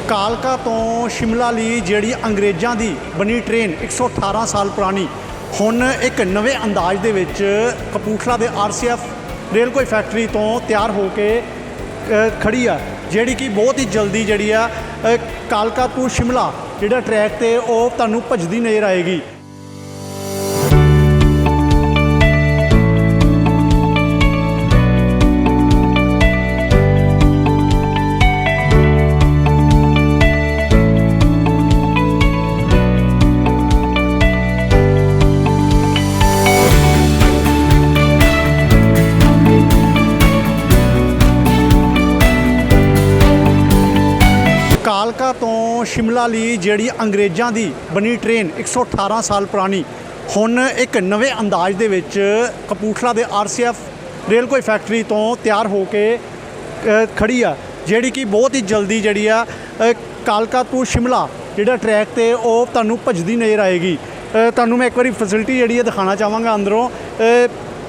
ਕਾਲਕਾ ਤੋਂ ਸ਼ਿਮਲਾ ਲਈ ਜਿਹੜੀ ਅੰਗਰੇਜ਼ਾਂ ਦੀ ਬਣੀ ਟ੍ਰੇਨ 118 ਸਾਲ ਪੁਰਾਣੀ ਹੁਣ ਇੱਕ ਨਵੇਂ ਅੰਦਾਜ਼ ਦੇ ਵਿੱਚ ਕਪੂਰਥਲਾ ਦੇ ਆਰਸੀਐਫ ਰੇਲ ਕੋਈ ਫੈਕਟਰੀ ਤੋਂ ਤਿਆਰ ਹੋ ਕੇ ਖੜੀ ਆ, ਜਿਹੜੀ ਕਿ ਬਹੁਤ ਹੀ ਜਲਦੀ ਜਿਹੜੀ ਆ ਕਾਲਕਾ ਤੋਂ ਸ਼ਿਮਲਾ ਜਿਹੜਾ ਟਰੈਕ ਤੇ ਉਹ ਤੁਹਾਨੂੰ ਭੱਜਦੀ ਨਜ਼ਰ ਆਏਗੀ। ਕਾਲਕਾ ਤੋਂ ਸ਼ਿਮਲਾ ਲਈ ਜਿਹੜੀ ਅੰਗਰੇਜ਼ਾਂ ਦੀ ਬਣੀ ਟ੍ਰੇਨ 118 ਸਾਲ ਪੁਰਾਣੀ ਹੁਣ ਇੱਕ ਨਵੇਂ ਅੰਦਾਜ਼ ਦੇ ਵਿੱਚ ਕਪੂਰਥਲਾ ਦੇ ਆਰਸੀਐਫ ਰੇਲ ਕੋਈ ਫੈਕਟਰੀ ਤੋਂ ਤਿਆਰ ਹੋ ਕੇ ਖੜੀ ਆ, ਜਿਹੜੀ ਕਿ ਬਹੁਤ ਹੀ ਜਲਦੀ ਜਿਹੜੀ ਆ ਕਾਲਕਾ ਤੋਂ ਸ਼ਿਮਲਾ ਜਿਹੜਾ ਟਰੈਕ ਤੇ ਉਹ ਤੁਹਾਨੂੰ ਭੱਜਦੀ ਨਜ਼ਰ ਆਏਗੀ। ਤੁਹਾਨੂੰ ਮੈਂ ਇੱਕ ਵਾਰੀ ਫੈਸਿਲਿਟੀ ਜਿਹੜੀ ਹੈ ਦਿਖਾਉਣਾ ਚਾਹਾਂਗਾ ਅੰਦਰੋਂ।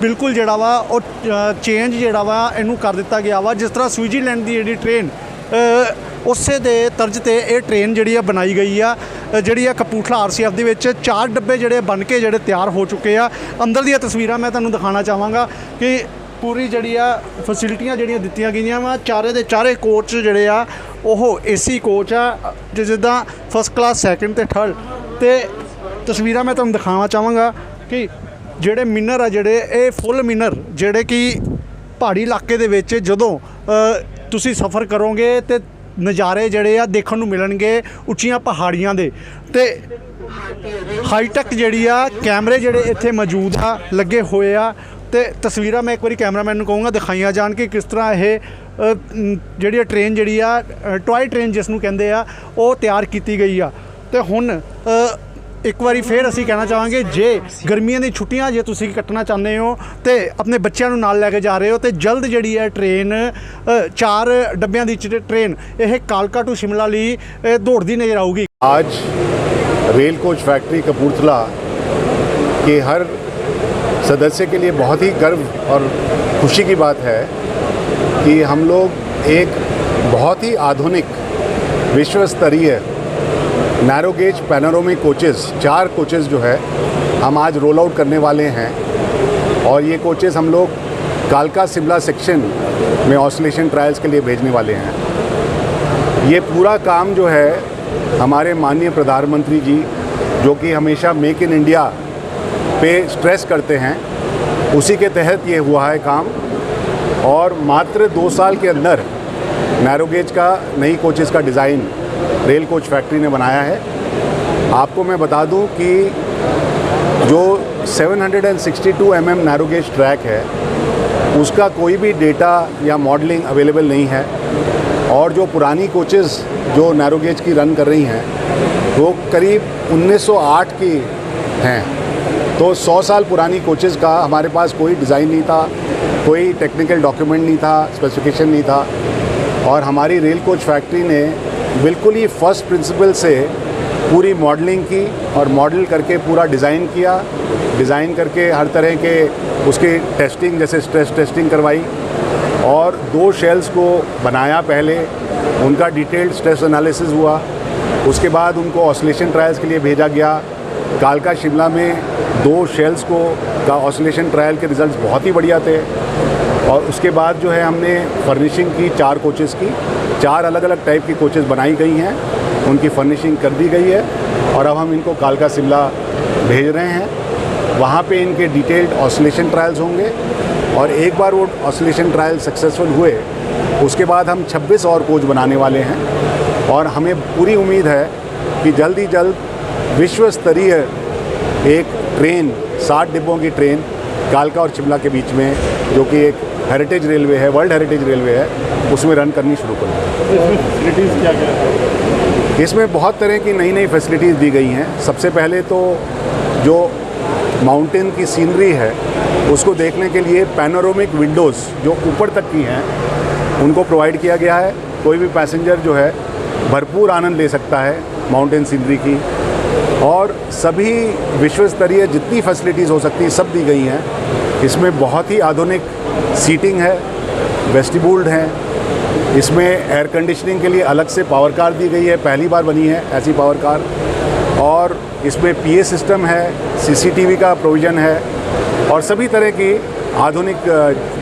ਬਿਲਕੁਲ ਜਿਹੜਾ ਵਾ ਉਹ ਚੇਂਜ ਜਿਹੜਾ ਵਾ ਇਹਨੂੰ ਕਰ ਦਿੱਤਾ ਗਿਆ ਵਾ, ਜਿਸ ਤਰ੍ਹਾਂ ਸਵਿਟਜ਼ਰਲੈਂਡ ਦੀ ਜਿਹੜੀ ਟ੍ਰੇਨ ਉਸੇ ਦੇ ਤਰਜ਼ ਤੇ ਇਹ ਟ੍ਰੇਨ ਜਿਹੜੀ ਆ ਬਣਾਈ ਗਈ ਆ। ਜਿਹੜੀ ਆ ਕਪੂਰਥਲਾ ਆਰਸੀਐਫ ਦੇ ਵਿੱਚ 4 ਡੱਬੇ ਜਿਹੜੇ ਬਣ ਕੇ ਜਿਹੜੇ ਤਿਆਰ ਹੋ ਚੁੱਕੇ ਆ। ਅੰਦਰ ਦੀਆਂ ਤਸਵੀਰਾਂ ਮੈਂ ਤੁਹਾਨੂੰ ਦਿਖਾਉਣਾ ਚਾਹਾਂਗਾ ਕਿ ਪੂਰੀ ਜਿਹੜੀ ਆ ਫੈਸਿਲਿਟੀਆਂ ਜਿਹੜੀਆਂ ਦਿੱਤੀਆਂ ਗਈਆਂ ਵਾ। ਚਾਰੇ ਦੇ ਚਾਰੇ ਕੋਚ ਜਿਹੜੇ ਆ ਉਹ ਏਸੀ ਕੋਚ ਆ, ਜਿੱਦਾਂ ਫਸਟ ਕਲਾਸ, ਸੈਕਿੰਡ ਤੇ ਥਰਡ। ਤੇ ਤਸਵੀਰਾਂ ਮੈਂ ਤੁਹਾਨੂੰ ਦਿਖਾਉਣਾ ਚਾਹਾਂਗਾ ਕਿ ਜਿਹੜੇ ਮਿਨਰ ਆ ਜਿਹੜੇ ਇਹ ਫੁੱਲ ਮਿਨਰ ਜਿਹੜੇ ਕਿ ਪਹਾੜੀ ਇਲਾਕੇ ਦੇ ਵਿੱਚ ਜਦੋਂ ਤੁਸੀਂ ਸਫ਼ਰ ਕਰੋਗੇ ਤੇ ਨਜ਼ਾਰੇ ਜਿਹੜੇ ਆ ਦੇਖਣ ਨੂੰ ਮਿਲਣਗੇ ਉੱਚੀਆਂ ਪਹਾੜੀਆਂ ਦੇ। ਤੇ ਹਾਈਟੈਕ ਜਿਹੜੀ ਆ ਕੈਮਰੇ ਜਿਹੜੇ ਇੱਥੇ ਮੌਜੂਦ ਆ ਲੱਗੇ ਹੋਏ ਆ। ਤੇ ਤਸਵੀਰਾਂ ਮੈਂ ਇੱਕ ਵਾਰੀ ਕੈਮਰਾਮੈਨ ਨੂੰ ਕਹੂੰਗਾ ਦਿਖਾਈਆਂ ਜਾਣ ਕਿ ਕਿਸ ਤਰ੍ਹਾਂ ਇਹ ਜਿਹੜੀ ਟ੍ਰੇਨ ਜਿਹੜੀ ਆ ਟੋਏ ਟ੍ਰੇਨ ਜਿਸ ਨੂੰ ਕਹਿੰਦੇ ਆ ਉਹ ਤਿਆਰ ਕੀਤੀ ਗਈ ਆ। ਤੇ ਹੁਣ ਇੱਕ ਵਾਰੀ ਫਿਰ ਅਸੀਂ ਕਹਿਣਾ ਚਾਹਾਂਗੇ, ਜੇ ਗਰਮੀਆਂ ਦੀ ਛੁੱਟੀਆਂ ਜੇ ਤੁਸੀਂ ਕੱਟਣਾ ਚਾਹੁੰਦੇ ਹੋ ਤੇ ਆਪਣੇ ਬੱਚਿਆਂ ਨੂੰ ਨਾਲ ਲੈ ਕੇ ਜਾ ਰਹੇ ਹੋ ਤੇ ਜਲਦ ਜਿਹੜੀ ਹੈ ਟ੍ਰੇਨ 4 ਡੱਬਿਆਂ ਦੀ ਟ੍ਰੇਨ ਇਹ ਕਾਲਕਾ टू शिमला ਲਈ दौड़ती नजर आऊगी। आज रेल कोच फैक्ट्री कपूरथला के हर सदस्य के लिए बहुत ही गर्व और खुशी की बात है कि हम लोग एक बहुत ही आधुनिक विश्व स्तरीय narrow gauge panoramic coaches 4 coaches जो है हम आज रोल आउट करने वाले हैं। और ये कोचेज़ हम लोग कालका शिमला सेक्शन में ऑसिलेशन ट्रायल्स के लिए भेजने वाले हैं। ये पूरा काम जो है हमारे माननीय प्रधानमंत्री जी, जो कि हमेशा मेक इन इंडिया पे स्ट्रेस करते हैं, उसी के तहत ये हुआ है काम। और मात्र 2 साल के अंदर नैरो गेज का नई कोचेज़ का डिज़ाइन रेल कोच फैक्ट्री ने बनाया है। आपको मैं बता दूं कि जो 762 mm नैरो गेज ट्रैक है उसका कोई भी डेटा या मॉडलिंग अवेलेबल नहीं है। और जो पुरानी कोचेज़ जो नैरो गेज की रन कर रही हैं वो करीब 1908 की हैं। तो 100 साल पुरानी कोचेज़ का हमारे पास कोई डिज़ाइन नहीं था, कोई टेक्निकल डॉक्यूमेंट नहीं था, स्पेसिफिकेशन नहीं था। और हमारी रेल कोच फैक्ट्री ने बिल्कुल ही फर्स्ट प्रिंसिपल से पूरी मॉडलिंग की और मॉडल करके पूरा डिज़ाइन किया। डिज़ाइन करके हर तरह के उसकी टेस्टिंग जैसे स्ट्रेस टेस्टिंग करवाई और 2 शेल्स को बनाया। पहले उनका डिटेल्ड स्ट्रेस एनालिसिस हुआ, उसके बाद उनको ऑसिलेशन ट्रायल्स के लिए भेजा गया। कालका शिमला में 2 शेल्स को का ऑसिलेशन ट्रायल के रिज़ल्ट्स बहुत ही बढ़िया थे। और उसके बाद जो है हमने फर्निशिंग की 4 कोचेज़ की, 4 अलग अलग टाइप की कोचेज़ बनाई गई हैं, उनकी फर्निशिंग कर दी गई है। और अब हम इनको कालका शिमला भेज रहे हैं। वहाँ पे इनके डिटेल्ड ऑसिलेशन ट्रायल्स होंगे और एक बार वो ऑसिलेशन ट्रायल सक्सेसफुल हुए उसके बाद हम 26 और कोच बनाने वाले हैं। और हमें पूरी उम्मीद है कि जल्द ही जल्द विश्व स्तरीय एक ट्रेन 60 डिब्बों की ट्रेन कालका और शिमला के बीच में, जो कि एक हेरिटेज रेलवे है, वर्ल्ड हेरिटेज रेलवे है, उसमें रन करनी शुरू करें। इसमें फैसिलिटीज़ क्या क्या है? इसमें बहुत तरह की नई नई फैसिलिटीज़ दी गई हैं। सबसे पहले तो जो माउंटेन की सीनरी है उसको देखने के लिए पैनोरामिक विंडोज़ जो ऊपर तक की हैं उनको प्रोवाइड किया गया है। कोई भी पैसेंजर जो है भरपूर आनंद ले सकता है माउंटेन सीनरी की। और सभी विश्व स्तरीय जितनी फैसिलिटीज़ हो सकती सब दी गई हैं। इसमें बहुत ही आधुनिक सीटिंग है, वेस्टिबूल्ड हैं, इसमें एयर कंडीशनिंग के लिए अलग से पावर कार दी गई है, पहली बार बनी है ऐसी पावर कार। और इसमें पीए सिस्टम है, सीसीटीवी का प्रोविज़न है और सभी तरह की आधुनिक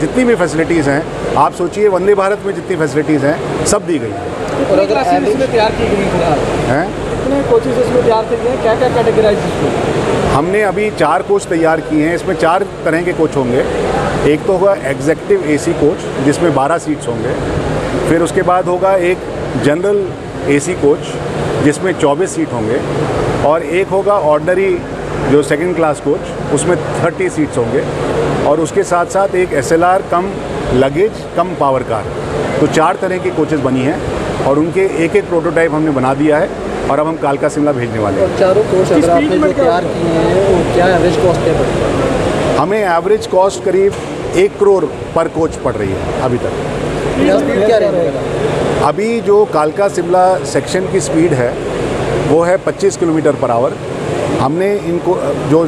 जितनी भी फैसिलिटीज़ हैं, आप सोचिए वंदे भारत में जितनी फैसिलिटीज़ हैं सब दी गई हैं। और अगर इसमें तैयार की गई फिलहाल हैं कितने कोचेस इसमें तैयार किए गए, क्या क्या कैटेगराइज इसमें? हमने अभी 4 कोच तैयार किए हैं। इसमें 4 तरह के कोच होंगे। एक तो होगा एग्जेक्टिव एसी कोच जिसमें 12 सीट्स होंगे। फिर उसके बाद होगा एक जनरल एसी कोच जिसमें 24 सीट होंगे। और एक होगा ऑर्डिनरी जो सेकंड क्लास कोच, उसमें 30 सीट्स होंगे। और उसके साथ साथ एक एसएलआर कम लगेज कम पावर कार। तो 4 तरह की कोचेज़ बनी हैं और उनके एक एक प्रोटोटाइप हमने बना दिया है और अब हम कालका शिमला भेजने वाले हैं। और चारों कोच अगर आपने जो तैयार किए हैं वो क्या एवरेज कॉस्ट है? हमें एवरेज कॉस्ट करीब 1 करोड़ पर कोच पड़ रही है अभी तक। स्पीड क्या रहेगा? अभी जो कालका शिमला सेक्शन की स्पीड है वो है 25 किलोमीटर पर आवर। हमने इनको जो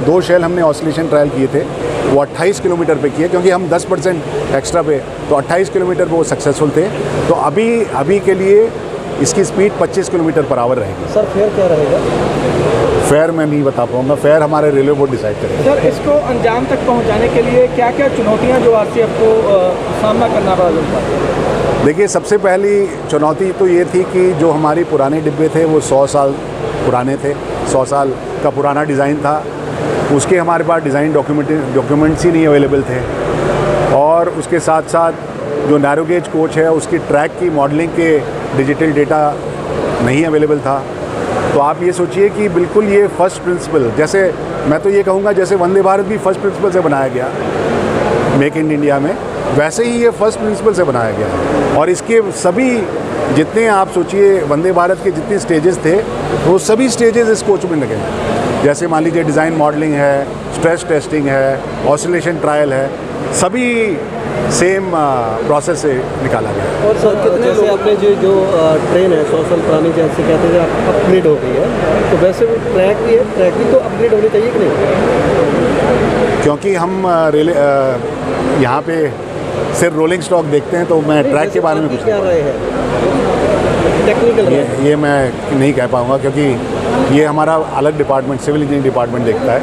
2 शेल हमने ऑसिलेशन ट्रायल किए थे वो 28 किलोमीटर पे किए, क्योंकि हम 10% एक्स्ट्रा पे, तो 28 किलोमीटर पे वो सक्सेसफुल थे। तो अभी के लिए इसकी स्पीड 25 किलोमीटर पर आवर रहेगी। सर फेयर क्या रहेगा? फेयर मैं नहीं बता पाऊँगा, फेयर हमारे रेलवे बोर्ड डिसाइड करेगा। सर इसको अंजाम तक पहुंचाने के लिए क्या क्या चुनौतियां जो आरसीएफ को सामना करना पड़ा? देखिए, सबसे पहली चुनौती तो ये थी कि जो हमारे पुराने डिब्बे थे वो 100 साल पुराने थे, 100 साल का पुराना डिज़ाइन था। उसके हमारे पास डिज़ाइन डॉक्यूमेंट्स ही नहीं अवेलेबल थे। और उसके साथ साथ जो नैरो गेज कोच है उसकी ट्रैक की मॉडलिंग के डिजिटल डेटा नहीं अवेलेबल था। तो आप ये सोचिए कि बिल्कुल ये फर्स्ट प्रिंसिपल, जैसे मैं तो ये कहूँगा जैसे वंदे भारत भी फर्स्ट प्रिंसिपल से बनाया गया मेक इन इंडिया में, वैसे ही ये फर्स्ट प्रिंसिपल से बनाया गया है। और इसके सभी जितने आप सोचिए वंदे भारत के जितने स्टेजेस थे वो सभी स्टेजेस इस कोच में लगे हैं। जैसे मान लीजिए डिज़ाइन मॉडलिंग है, स्ट्रेस टेस्टिंग है, ऑसिलेशन ट्रायल है, सभी सेम प्रोसेस से निकाला गया है। और सर कितने जैसे आपने जो ट्रेन है 100 साल पुरानी जैसे कहते थे अपग्रेड हो गई है, तो वैसे वो ट्रैक भी है, ट्रैक भी तो अपग्रेड होनी चाहिए कि नहीं? क्योंकि हम यहाँ पे सिर्फ रोलिंग स्टॉक देखते हैं, तो मैं ट्रैक के बारे में कुछ क्या रहे हैं टेक्निकल ये मैं नहीं कह पाऊँगा, क्योंकि ये हमारा अलग डिपार्टमेंट सिविल इंजीनियरिंग डिपार्टमेंट देखता है,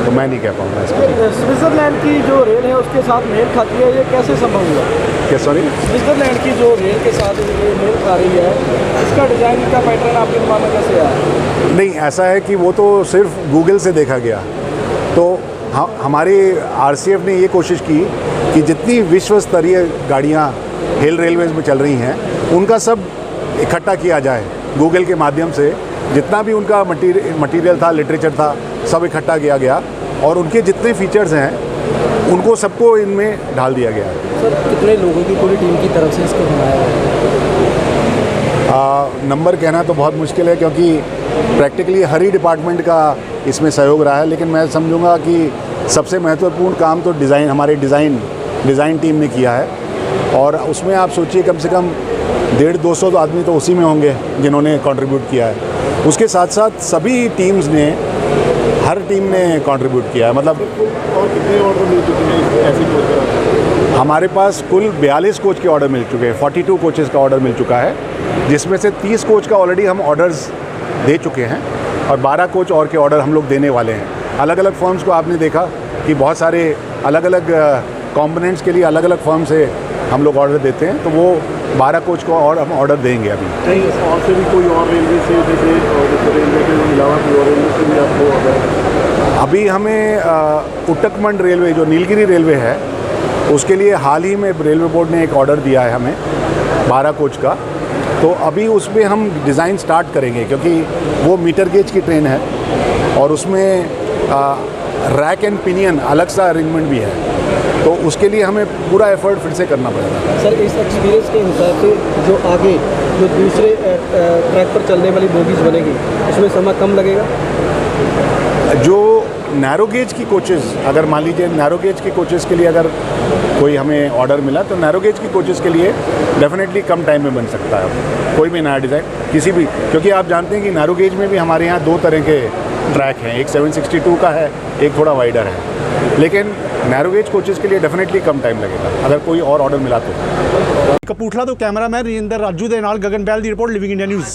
तो मैं नहीं कह पाऊँगा इसको। स्विट्जरलैंड की जो रेल है उसके साथ मेल खाती है, ये कैसे संभव हुआ? क्या सॉरी? स्विट्जरलैंड की जो रेल के साथ ये मेल खा रही है, इसका डिज़ाइन का पैटर्न आपके दिमाग में कैसे आया? नहीं, ऐसा है कि वो तो सिर्फ गूगल से देखा गया। तो हमारी आरसीएफ ने ये कोशिश की कि जितनी विश्व स्तरीय गाड़ियाँ हेल रेलवेज़ में चल रही हैं उनका सब इकट्ठा किया जाए गूगल के माध्यम से। जितना भी उनका मटीरियल था, लिटरेचर था, सब इकट्ठा किया गया और उनके जितने फीचर्स हैं उनको सबको इनमें डाल दिया गया। सर कितने लोगों की पूरी टीम की तरफ से इसको बनाया है? नंबर कहना तो बहुत मुश्किल है, क्योंकि प्रैक्टिकली हर ही डिपार्टमेंट का इसमें सहयोग रहा है। लेकिन मैं समझूंगा कि सबसे महत्वपूर्ण काम तो हमारे डिज़ाइन टीम ने किया है। और उसमें आप सोचिए कम से कम 150-200 आदमी तो उसी में होंगे जिन्होंने कंट्रीब्यूट किया है। उसके साथ साथ सभी टीम्स ने, हर टीम ने कंट्रीब्यूट किया है। मतलब और कितने ऑर्डर मिल चुके हैं ऐसी कोच? हमारे पास कुल 42 कोच के ऑर्डर मिल चुके हैं, 42 कोचेज़ का ऑर्डर मिल चुका है, जिसमें से 30 कोच का ऑलरेडी हम ऑर्डर्स दे चुके हैं और 12 कोच और के ऑर्डर हम लोग देने वाले हैं। अलग अलग फर्म्स को आपने देखा कि बहुत सारे अलग अलग कंपोनेंट्स के लिए अलग अलग फर्म से हम लोग ऑर्डर देते हैं, तो वो 12 कोच को और हम ऑर्डर देंगे अभी। नहीं, और से भी कोई और रेलवे से जैसे रेलवे के अलावा कोई और रेलवे से भी आपको ऑर्डर? अभी हमें उटकमंड रेलवे जो नीलगिरी रेलवे है उसके लिए हाल ही में रेलवे बोर्ड ने एक ऑर्डर दिया है हमें 12 कोच का। तो अभी उसमें हम डिज़ाइन स्टार्ट करेंगे, क्योंकि वो मीटर गेज की ट्रेन है और उसमें रैक एंड पिनियन अलग सा अरेंजमेंट भी है, तो उसके लिए हमें पूरा एफर्ट फिर से करना पड़ेगा। सर इस एक्सपीरियंस के हिसाब से जो आगे जो दूसरे ट्रैक पर चलने वाली बोगीज बनेगी उसमें समय कम लगेगा? जो नैरो गेज की कोचेज़, अगर मान लीजिए नैरो गेज की कोचेज़ के लिए अगर कोई हमें ऑर्डर मिला तो नैरो गेज की कोचेज़ के लिए डेफिनेटली कम टाइम में बन सकता है कोई भी नया डिज़ाइन किसी भी, क्योंकि आप जानते हैं कि नैरो गेज में भी हमारे यहाँ 2 तरह के ट्रैक हैं, एक 762 का है, एक थोड़ा वाइडर है। लेकिन नैरो गेज कोचेज़ के लिए डेफिनेटली कम टाइम लगेगा अगर कोई और ऑर्डर मिला तो। ਕਪੂਰਥਲਾ ਤੋਂ ਕੈਮਰਾਮੈਨ ਰਜਿੰਦਰ ਰਾਜੂ ਦੇ ਨਾਲ ਗਗਨ ਬੈਲ ਦੀ ਰਿਪੋਰਟ, ਲਿਵਿੰਗ ਇੰਡੀਆ ਨਿਊਜ਼।